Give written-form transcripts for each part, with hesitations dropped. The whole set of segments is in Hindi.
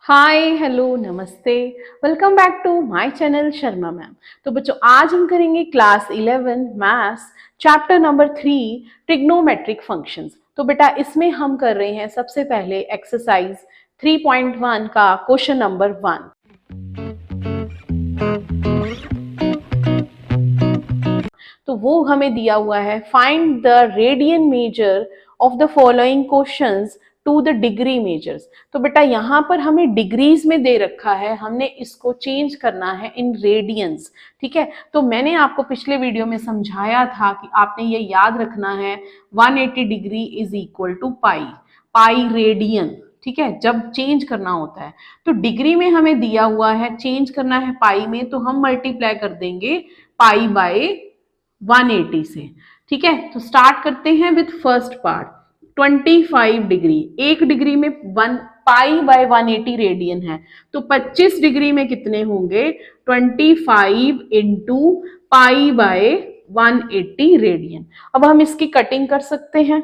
हाय हेलो नमस्ते। Welcome back to my channel Sharma ma'am. तो बच्चों आज हम करेंगे class 11 maths chapter number 3 trigonometric functions. तो बेटा इसमें हम कर रहे हैं सबसे पहले एक्सरसाइज 3.1 का क्वेश्चन नंबर 1। तो वो हमें दिया हुआ है find the radian measure of the following questions to the degree measures. तो बेटा यहाँ पर हमें डिग्रीज में दे रखा है, हमने इसको चेंज करना है इन रेडियंस। ठीक है, तो मैंने आपको पिछले वीडियो में समझाया था कि आपने ये याद रखना है 180 degree is equal to pi, pi radian. ठीक है, जब चेंज करना होता है तो डिग्री में हमें दिया हुआ है, चेंज करना है पाई में, तो हम मल्टीप्लाई कर देंगे पाई बाय 180 से। ठीक है, तो स्टार्ट करते हैं विथ फर्स्ट पार्ट 25 डिग्री। एक डिग्री में वन पाई बाय 180 रेडियन है, तो 25 डिग्री में कितने होंगे 25 इंटू पाई बाय 180 रेडियन। अब हम इसकी कटिंग कर सकते हैं।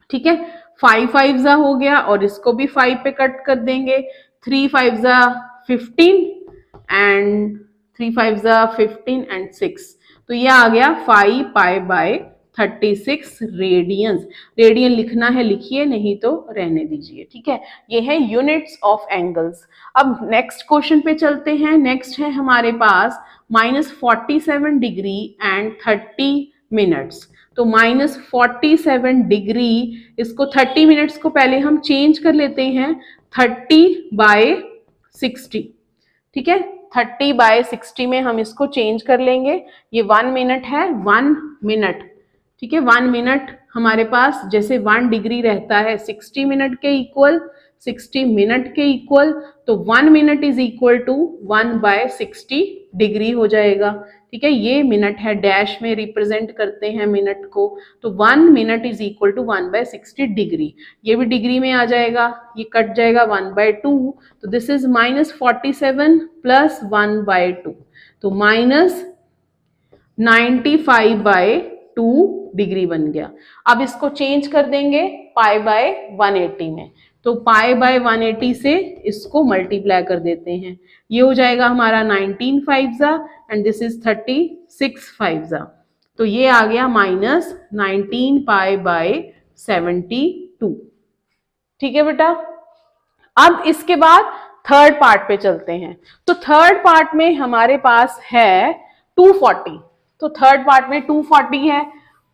ठीक है, 5 5 जा हो गया और इसको भी 5 पे कट कर देंगे। 3 5 जा 15 एंड 3 5 जा 15 एंड 6, तो ये आ गया 5 पाई बाय 36 रेडियंस। रेडियन लिखना है लिखिए, नहीं तो रहने दीजिए। ठीक है, ये है यूनिट्स ऑफ एंगल्स। अब नेक्स्ट क्वेश्चन पे चलते हैं। नेक्स्ट है हमारे पास -47 डिग्री एंड 30 मिनट्स। तो -47 डिग्री, इसको 30 मिनट्स को पहले हम चेंज कर लेते हैं 30 बाय 60। ठीक है, 30 बाय 60 में हम इसको चेंज कर लेंगे। ये 1 मिनट है, 1 मिनट। ठीक है, 1 मिनट हमारे पास जैसे 1 डिग्री रहता है 60 मिनट के इक्वल, 60 मिनट के इक्वल, तो 1 minute is equal to 1 by 60 degree हो जाएगा। ठीक है, ये मिनट है, डैश में रिप्रेजेंट करते हैं मिनट को, तो 1 minute is equal to 1 by 60 degree. ये भी डिग्री में आ जाएगा, ये कट जाएगा 1 बाय 2, तो दिस इज -47 प्लस 1 बाय 2, तो -95 बाय 2 डिग्री बन गया। अब इसको चेंज कर देंगे पाई बाय 180 में, तो पाई बाय 180 से इसको मल्टीप्लाई कर देते हैं। ये हो जाएगा हमारा 19 5 एंड दिस इज 36 5। तो ये आ गया -19 पाई बाय 72। ठीक है बेटा, अब इसके बाद थर्ड पार्ट पे चलते हैं। तो थर्ड पार्ट में हमारे पास है 240। तो थर्ड पार्ट में 240 है,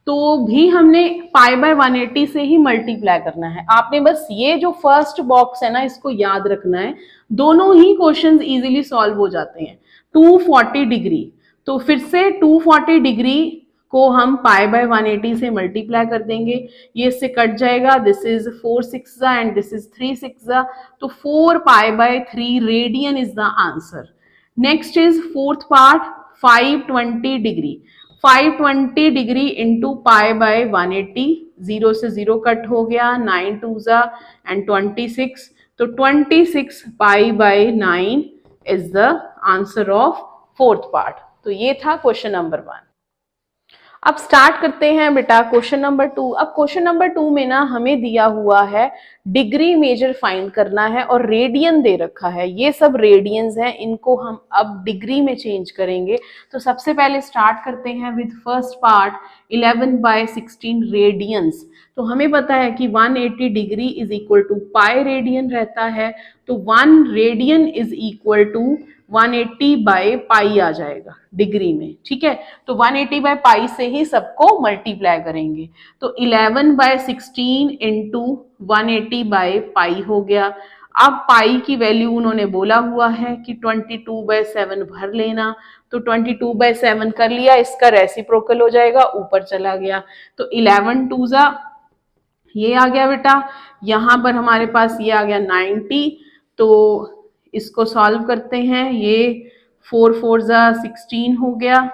तो भी हमने पाई बाय 180 से ही मल्टीप्लाई करना है। आपने बस ये जो फर्स्ट बॉक्स है ना, इसको याद रखना है, दोनों ही क्वेश्चंस इजीली सॉल्व हो जाते हैं। 240 डिग्री, तो फिर से 240 डिग्री को हम पाई बाय 180 से मल्टीप्लाई कर देंगे। ये इससे कट जाएगा, this is 4 6 and this is 3 6, तो 4 पाई by 3 radian is the answer. Next is fourth part 520 degree. 520 degree into pi by 180, 0 से 0 कट हो गया, 9 2 एंड 26, तो 26 pi by 9 is the answer of fourth part. तो ये था क्वेश्चन नंबर 1। अब स्टार्ट करते हैं बेटा क्वेश्चन नंबर 2। अब क्वेश्चन नंबर 2 में ना हमें दिया हुआ है डिग्री मेजर फाइंड करना है और रेडियन दे रखा है। ये सब रेडियंस हैं, इनको हम अब डिग्री में चेंज करेंगे। तो सबसे पहले स्टार्ट करते हैं with first part 11 by 16 radians. तो हमें पता है कि 180 degree is equal to pi radian रहता है, तो 1 radian is equal to 180 by pi आ जाएगा डिग्री में। ठीक है, तो 180 बाय पाई से ही सबको मल्टीप्लाई करेंगे, तो 11 बाय 16 इंटू 180 बाय पाई हो गया। अब पाई की वैल्यू उन्होंने बोला हुआ है कि 22 बाय 7 भर लेना, तो 22 बाय 7 कर लिया, इसका रेसिप्रोकल हो जाएगा, ऊपर चला गया, तो 11 2 ये आ गया बेटा। यहाँ पर हमारे पास ये आ गया 90, तो इसको सॉल्व करते हैं। ये 4 4 16 हो गया,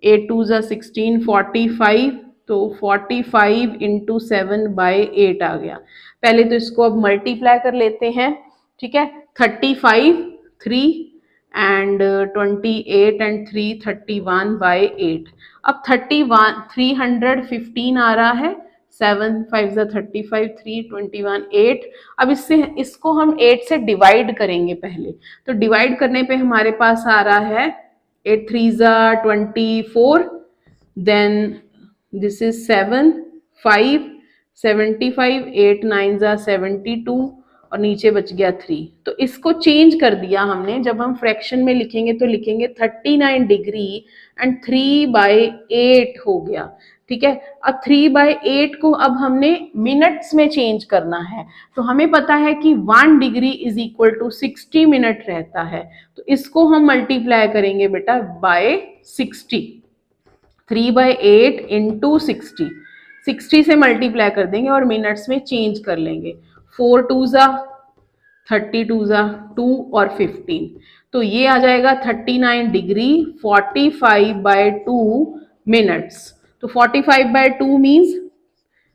8 2 16 45, तो 45 इंटू 7 बाय 8 आ गया। पहले तो इसको अब मल्टीप्लाई कर लेते हैं। ठीक है, 35 3 एंड 28 एंड 3 31 बाय 8। अब 31 315 आ रहा है 7 5 35, 3 21 8। अब इसको हम 8 से डिवाइड करेंगे पहले। तो डिवाइड करने पे हमारे पास आ रहा है 8 3 24, देन दिस इज 7 5 75, 8 9 72 और नीचे बच गया 3। तो इसको चेंज कर दिया हमने। जब हम फ्रैक्शन में लिखेंगे तो लिखेंगे 39 डिग्री एंड 3/8 हो गया। ठीक है, अब 3/8 को अब हमने मिनट्स में चेंज करना है। तो हमें पता है कि 1 degree is equal to 60 minute रहता है। तो इसको हम मल्टीप्लाई करेंगे बेटा बाय 60। 3/8 इंटू 60 से मल्टीप्लाई कर देंगे और मिनट्स में चेंज कर लेंगे। 4 2 32 2 और 15, तो ये आ जाएगा 39 डिग्री 45/2 मिनट्स। तो 45/2 means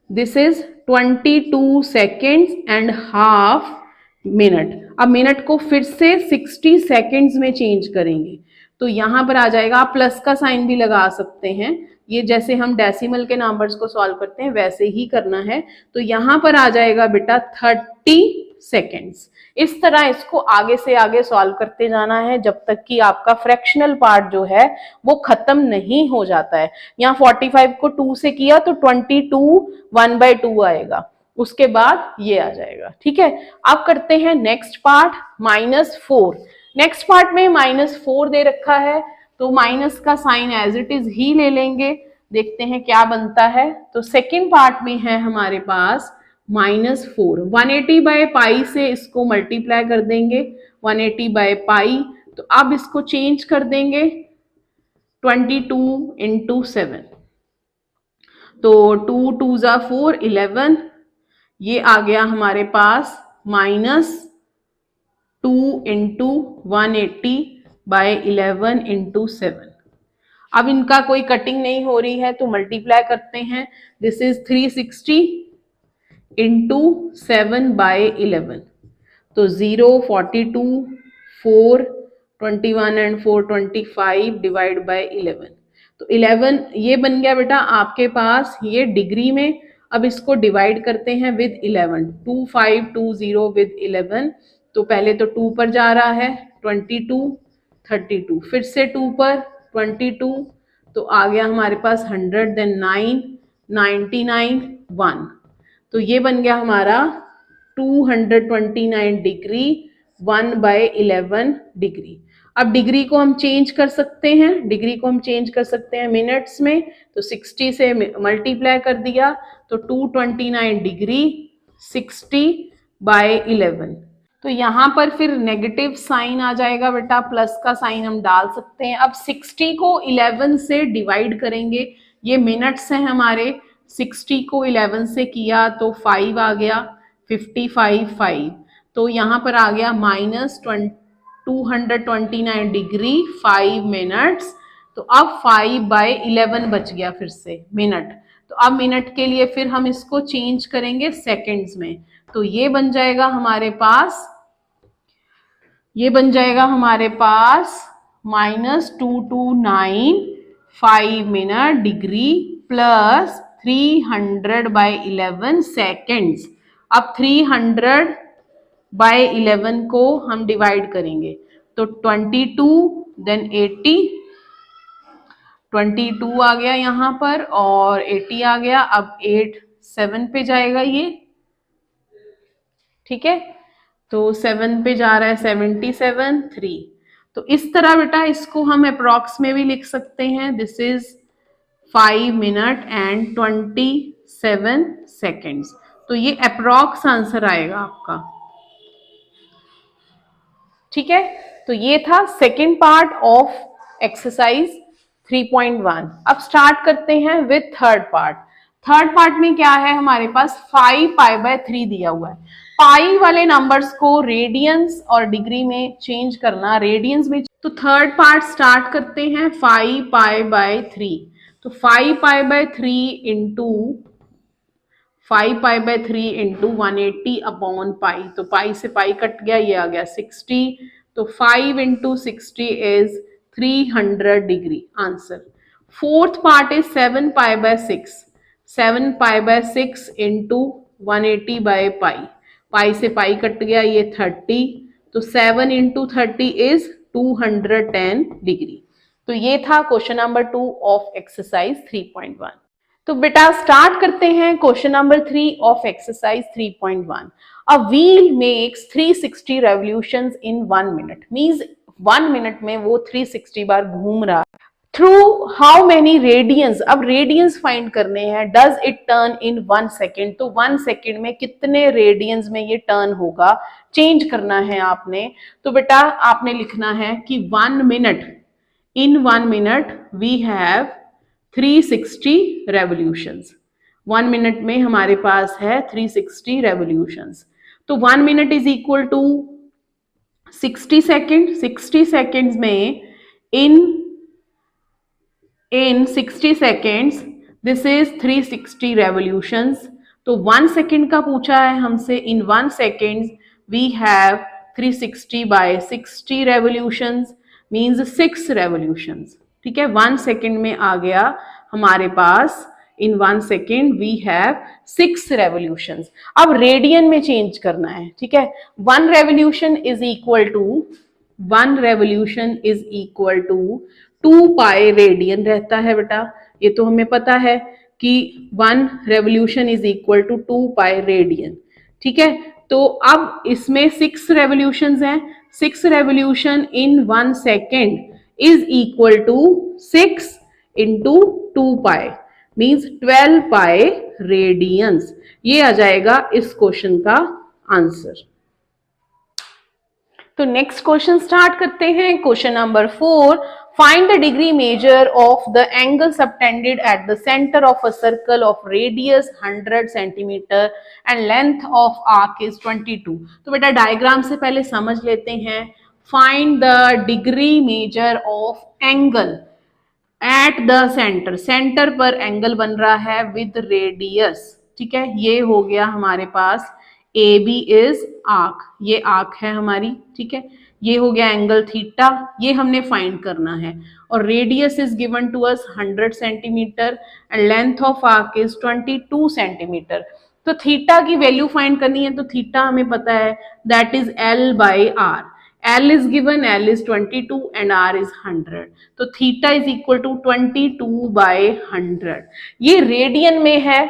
this is 22 seconds and half minute. अब मिनट को फिर से 60 सेकेंड्स में चेंज करेंगे तो यहां पर आ जाएगा, आप प्लस का साइन भी लगा सकते हैं। ये जैसे हम डेसिमल के नंबर्स को सॉल्व करते हैं वैसे ही करना है। तो यहां पर आ जाएगा बेटा 30 सेकेंड्स। इस तरह इसको आगे से आगे सॉल्व करते जाना है जब तक कि आपका फ्रैक्शनल पार्ट जो है वो खत्म नहीं हो जाता है। यहाँ 45 को 2 से किया तो 22 1/2 आएगा, उसके बाद ये आ जाएगा। ठीक है, अब करते हैं नेक्स्ट पार्ट -4। नेक्स्ट पार्ट में -4 दे रखा है तो माइनस का साइन एज इट इज ही ले लेंगे, देखते हैं क्या बनता है। तो सेकेंड पार्ट में है हमारे पास -4। 180/π से इसको मल्टीप्लाई कर देंगे 180/π। तो अब इसको चेंज कर देंगे 22 इंटू 7। तो 2 2 4 11, ये आ गया हमारे पास -2 इंटू 180/11 इंटू 7। अब इनका कोई कटिंग नहीं हो रही है तो मल्टीप्लाई करते हैं। This is 360 into 7/11। तो 0 42 4 21 एंड 4 25 डिवाइड बाय 11। तो 11 ये बन गया बेटा आपके पास ये डिग्री में। अब इसको डिवाइड करते हैं विद 11। 2520 विद 11। तो पहले तो 2 पर जा रहा है 22 32, फिर से 2 पर 22, तो आ गया हमारे पास 100, देन 9 99 1। तो ये बन गया हमारा 229 डिग्री 1/11 डिग्री। अब डिग्री को हम चेंज कर सकते हैं, डिग्री को हम चेंज कर सकते हैं मिनट्स में। तो 60 से मल्टीप्लाई कर दिया तो 229 डिग्री 60/11। तो यहाँ पर फिर नेगेटिव साइन आ जाएगा बेटा, प्लस का साइन हम डाल सकते हैं। अब 60 को 11 से डिवाइड करेंगे, ये मिनट्स हैं हमारे। 60 को 11 से किया तो 5 आ गया, 55 5। तो यहाँ पर आ गया -229 डिग्री 5 मिनट्स। तो अब 5/11 बच गया फिर से मिनट। तो अब मिनट के लिए फिर हम इसको चेंज करेंगे सेकेंड्स में। तो ये बन जाएगा हमारे पास -229 5 मिनट डिग्री प्लस 300/11 सेकेंड्स। अब 300/11 को हम डिवाइड करेंगे तो 22, देन 80, 22 आ गया यहाँ पर और 80 आ गया। अब 8 7 पे जाएगा ये, ठीक है। तो 7 पे जा रहा है 77 3। तो इस तरह बेटा इसको हम अप्रॉक्स में भी लिख सकते हैं। This is 5 minute and 27 seconds. तो ये अप्रॉक्स आंसर आएगा आपका, ठीक है। तो ये था सेकेंड पार्ट ऑफ एक्सरसाइज 3.1। अब स्टार्ट करते हैं with third part. Third part में क्या है हमारे पास 5π/3 दिया हुआ है। पाई वाले नंबर्स को रेडियंस और डिग्री में चेंज करना, रेडियंस में। तो थर्ड पार्ट स्टार्ट करते हैं 5π/3। तो 5π/3 इंटू 180/π। तो पाई से पाई कट गया, ये आ गया 60। तो 5 into 60 is 300 degree answer. Fourth part is 7π/6। 7 pi by 6 into 180 by pi, pi से पाई कट गया, ये 30, तो 7 इंटू 30 इज 210 डिग्री। तो ये था क्वेश्चन नंबर 2 ऑफ एक्सरसाइज 3.1। तो बेटा स्टार्ट करते हैं question number 3 of exercise 3.1। A wheel makes 360 revolutions in 1 minute, means 1 minute में वो 360 बार घूम रहा है। थ्रू हाउ मेनी रेडियंस, अब रेडियंस फाइंड करने हैं, does it turn in 1 second, तो 1 सेकेंड में कितने रेडियंस में ये टर्न होगा, चेंज करना है आपने। तो बेटा आपने लिखना है कि 1 minute, in 1 minute we have 360 revolutions, 1 minute में हमारे पास है 360 रेवोल्यूशंस। तो 1 minute is equal to 60 second, 60 seconds में in 60 seconds this is 360 revolutions। तो 1 सेकेंड का पूछा है हमसे, in 1 seconds we have 360 by 60 revolutions means 6 revolutions। ठीक है, 1 सेकेंड में आ गया हमारे पास, in 1 second we have 6 revolutions। अब रेडियन में चेंज करना है, ठीक है। 1 revolution is equal to 2 pi radian रहता है बेटा, ये तो हमें पता है कि 1 revolution is equal to 2 pi radian. ठीक है, तो अब इसमें 6 रेवोल्यूशंस हैं, 6 revolution in 1 second is equal to 6 into 2 pi means 12 pi radians. ये आ जाएगा इस क्वेश्चन का आंसर। तो नेक्स्ट क्वेश्चन स्टार्ट करते हैं। Question number 4, find the degree measure of the angle subtended at the center of a circle of radius 100 centimeter and length of arc is 22। तो बेटा डायग्राम से पहले समझ लेते हैं। find the degree measure of angle at the center, centre पर एंगल बन रहा है with radius। ठीक है, ये हो गया हमारे पास AB is arc, ये आर्क है हमारी। ठीक है, ये हो गया एंगल थीटा, ये हमने फाइंड करना है। और radius is given to us 100 centimetre and length of arc is 22 centimetre. तो थीटा की वैल्यू फाइंड करनी है, तो थीटा हमें पता है that is L by R. L is given, L is 22 and R is 100। तो theta is equal to 22 by 100। ये रेडियन में है।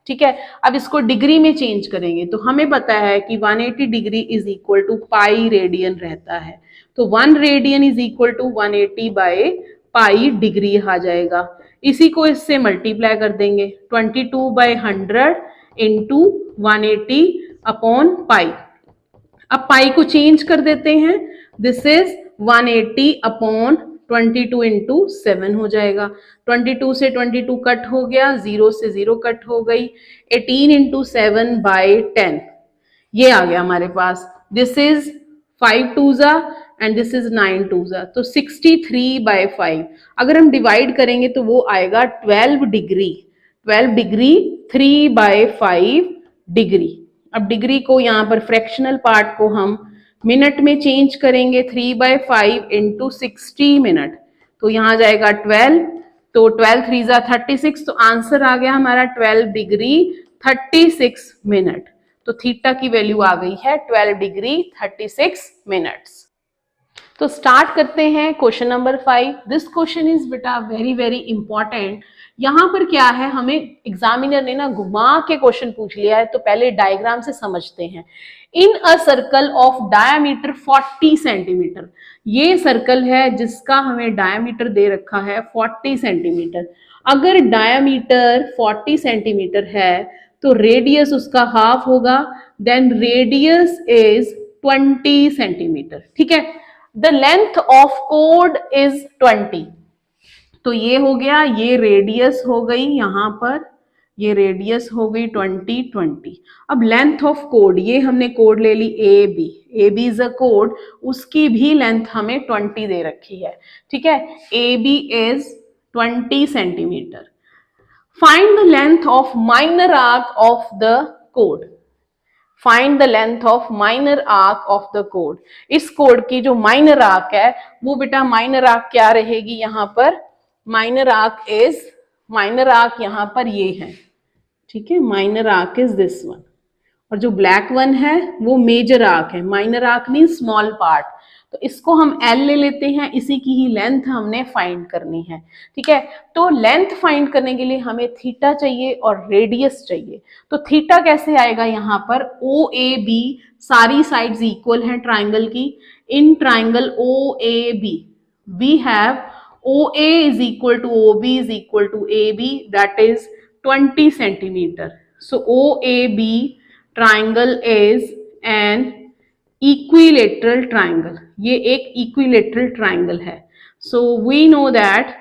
ठीक है, अब इसको डिग्री में चेंज करेंगे तो हमें पता है कि 180 degree is equal to pi radian रहता है। तो 1 radian is equal to 180 by pi degree आ जाएगा। इसी को इससे मल्टीप्लाई कर देंगे, 22 बाय 100 इंटू 180 अपॉन पाई। अब पाई को चेंज कर देते हैं, दिस इज 180 अपॉन 22 इंटू 7 हो जाएगा। 22 से 22 कट हो गया, 0 से 0 कट हो गई, 18 इंटू 7 बाई 10 ये आ गया हमारे पास। दिस इज 5 टूजा एंड दिस इज 9 टूजा, तो 63 बाई 5। अगर हम डिवाइड करेंगे तो वो आएगा 12 डिग्री। 12 degree 3 by 5 degree. अब डिग्री को यहाँ पर फ्रैक्शनल पार्ट को हम मिनट में चेंज करेंगे, 3 बाई 5 इंटू 60 मिनट, तो यहाँ जाएगा 12, तो 12 3 जा 36, तो आंसर आ गया हमारा 12 डिग्री 36 मिनट। तो थीटा की वैल्यू आ गई है 12 डिग्री 36 मिनट्स। तो स्टार्ट करते हैं question number 5। This question is बेटा वेरी वेरी इंपॉर्टेंट। यहाँ पर क्या है, हमें एग्जामिनर ने ना घुमा के क्वेश्चन पूछ लिया है, तो पहले डायग्राम से समझते हैं। In a circle of diameter 40 centimetre, ये सर्कल है जिसका हमें डायामीटर दे रखा है 40 सेंटीमीटर। अगर डायामीटर 40 सेंटीमीटर है तो रेडियस उसका हाफ होगा, देन रेडियस इज 20 सेंटीमीटर। ठीक है, the length of code is 20, तो ये हो गया, ये रेडियस हो गई, यहां पर ये रेडियस हो गई 20। अब लेंथ ऑफ कोड, ये हमने कोड ले ली ए बी इज अ कोड, उसकी भी लेंथ हमें 20 दे रखी है। ठीक है, ए B is 20 centimetre. Find the length of minor arc of the code. Find the length of minor arc of the code. इस कोड की जो माइनर आर्क है वो बेटा माइनर आर्क क्या रहेगी, यहाँ पर माइनर आर्क यहाँ पर ये है, ठीक है, minor arc is this one, और जो ब्लैक वन है वो मेजर आर्क है। Minor arc mean small part, तो इसको हम L ले लेते हैं, इसी की ही लेंथ हमने फाइंड करनी है। ठीक है, तो लेंथ फाइंड करने के लिए हमें थीटा चाहिए और रेडियस चाहिए। तो थीटा कैसे आएगा, यहाँ पर ओ ए बी सारी साइड्स इक्वल हैं ट्राइंगल की। In triangle O A B we have OA is equal to OB is equal to AB, that is 20 centimeter. So OAB triangle is an equilateral triangle. ये एक equilateral triangle है. So we know that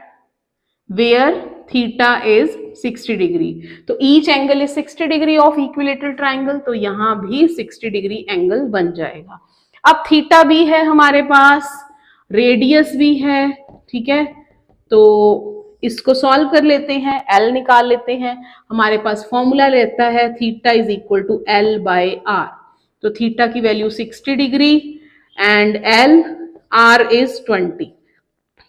where theta is 60 degree. तो each angle is 60 degree of equilateral triangle. तो यहाँ भी 60 degree angle बन जाएगा। अब थीटा भी है हमारे पास, रेडियस भी है। ठीक है, तो इसको सॉल्व कर लेते हैं, L निकाल लेते हैं। हमारे पास फॉर्मूला रहता है theta is equal to L by R. तो थीटा की value 60 degree and L R is 20।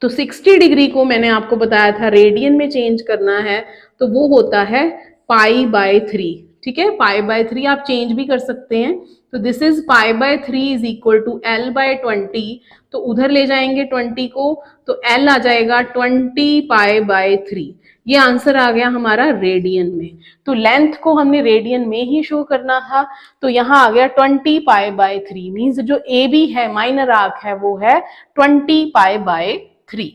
तो 60 डिग्री को मैंने आपको बताया था रेडियन में चेंज करना है, तो वो होता है पाई बाय 3। ठीक है, पाई बाय 3 आप चेंज भी कर सकते हैं। तो this is pi by 3 is equal to L by 20। तो उधर ले जाएंगे 20 को, तो L आ जाएगा 20 पाई बाय 3। ये आंसर आ गया हमारा रेडियन में। तो लेंथ को हमने रेडियन में ही शो करना था, तो यहाँ आ गया 20 पाई बाय 3। मीन्स जो ए बी है, माइनर आर्क है, वो है 20 पाई by 3।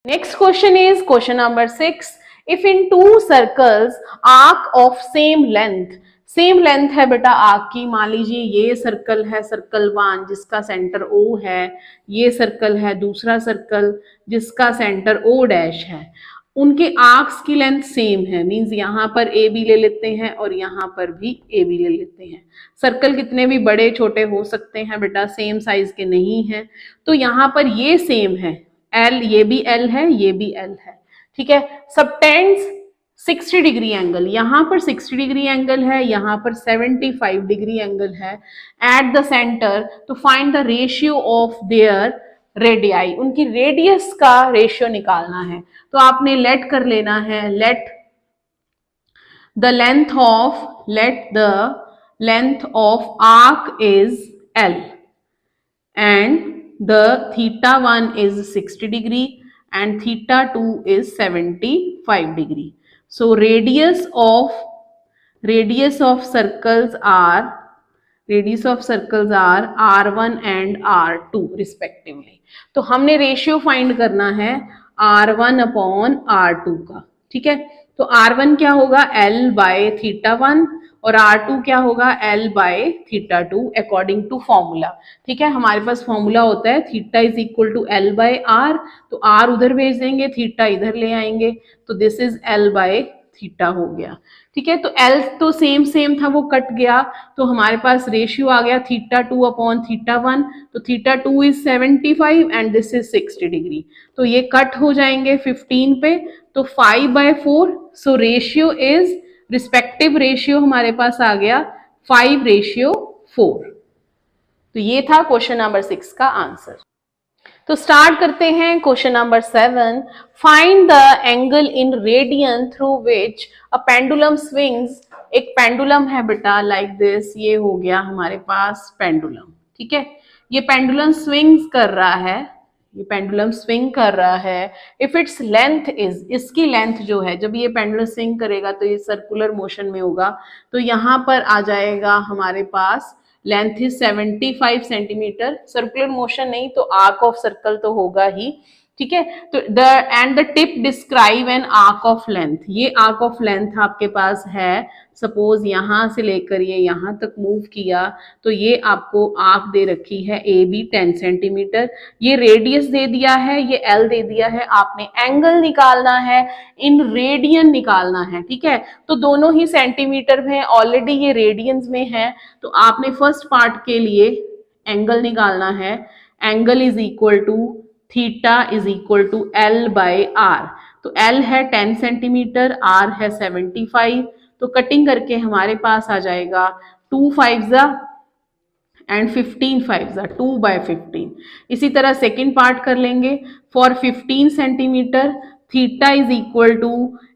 Next question is question number 6. If in two circles arc of same length, same length है बेटा आर्क की, मान लीजिए ये सर्कल है सर्कल 1 जिसका सेंटर O है, ये सर्कल है दूसरा सर्कल जिसका सेंटर O डैश है, उनके आर्क्स की लेंथ सेम है। मींस यहाँ पर ए बी ले लेते हैं और यहाँ पर भी ए बी ले लेते हैं। सर्कल कितने भी बड़े छोटे हो सकते हैं बेटा, सेम साइज के नहीं हैं। तो यहाँ पर ये सेम है, L ये भी L है, ये भी L है। ठीक है, सबटेंड्स 60 डिग्री एंगल, यहाँ पर 60 डिग्री एंगल है, यहाँ पर 75 डिग्री एंगल है एट द सेंटर। तो find the ratio of their radii, उनकी रेडियस का रेशियो निकालना है। तो आपने लेट कर लेना है, let the length of arc is L and the theta 1 is 60 degree and theta 2 is 75 degree. So radius of circles are R1 and R2 respectively. तो हमने रेशियो फाइंड करना है R1 अपॉन R2 का। ठीक है, तो R1 क्या होगा L बाय थीटा 1 और R2 क्या होगा L by theta 2 according to formula. ठीक है, हमारे पास फॉर्मूला होता है theta is equal to L by R, तो R उधर भेज देंगे, थीटा इधर ले आएंगे, तो this is L by theta हो गया। ठीक है, तो L तो सेम था, वो कट गया, तो हमारे पास रेशियो आ गया थीटा 2 अपॉन थीटा 1। तो theta 2 is 75 and this is 60 degree, तो ये कट हो जाएंगे 15 पे, तो 5/4। So ratio is, respective ratio हमारे पास आ गया 5/4। तो ये था क्वेश्चन नंबर 6 का आंसर। तो स्टार्ट करते हैं question number 7। Find the angle in radian through which a pendulum swings. एक पेंडुलम है बेटा लाइक दिस, ये हो गया हमारे पास पेंडुलम। ठीक है, ये पेंडुलम स्विंग्स कर रहा है, ये पेंडुलम स्विंग कर रहा है। इफ इट्स लेंथ इज, इसकी लेंथ जो है, जब ये पेंडुलम स्विंग करेगा तो ये सर्कुलर मोशन में होगा, तो यहाँ पर आ जाएगा हमारे पास length is 75 centimetre. Circular motion नहीं तो आर्क ऑफ सर्कल तो होगा ही। ठीक है, तो the tip describe an arc of length. ये आर्क ऑफ लेंथ आपके पास है, सपोज यहां से लेकर ये यहां तक मूव किया, तो ये आपको आर्क दे रखी है ए बी 10 सेंटीमीटर। ये रेडियस दे दिया है, ये L दे दिया है। आपने एंगल निकालना है, इन रेडियन निकालना है। ठीक है, तो दोनों ही सेंटीमीटर में, ऑलरेडी ये रेडियंस में है, तो आपने फर्स्ट पार्ट के लिए एंगल निकालना है। Angle is equal to theta is equal to L by R। तो L है 10 सेंटीमीटर, R है 75, तो कटिंग करके हमारे पास आ जाएगा 2 5 एंड 15 5 2/15। इसी तरह सेकेंड पार्ट कर लेंगे। For 15 centimetre theta is equal to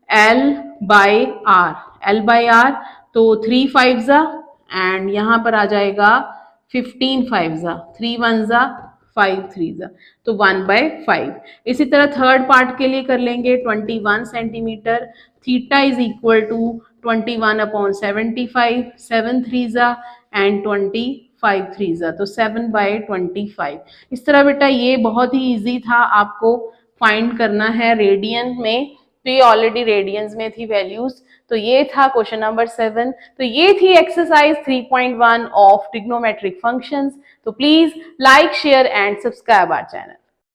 L by R, L by R, तो 3 5 जा एंड यहाँ पर आ जाएगा 15 5 जा, 3 1 जा 5 3 जा, तो 1/5। इसी तरह थर्ड पार्ट के लिए कर लेंगे 21 centimetre, theta is equal to 21/75, 7 3 जा एंड 25 3 जा, तो 7/25। इस तरह बेटा ये बहुत ही इजी था, आपको फाइंड करना है रेडियन में, तो ये ऑलरेडी रेडियंस में थी वैल्यूज। तो ये था क्वेश्चन नंबर 7। तो ये थी एक्सरसाइज 3.1 ऑफ ट्रिग्नोमेट्रिक फंक्शंस। तो please like share and subscribe our channel.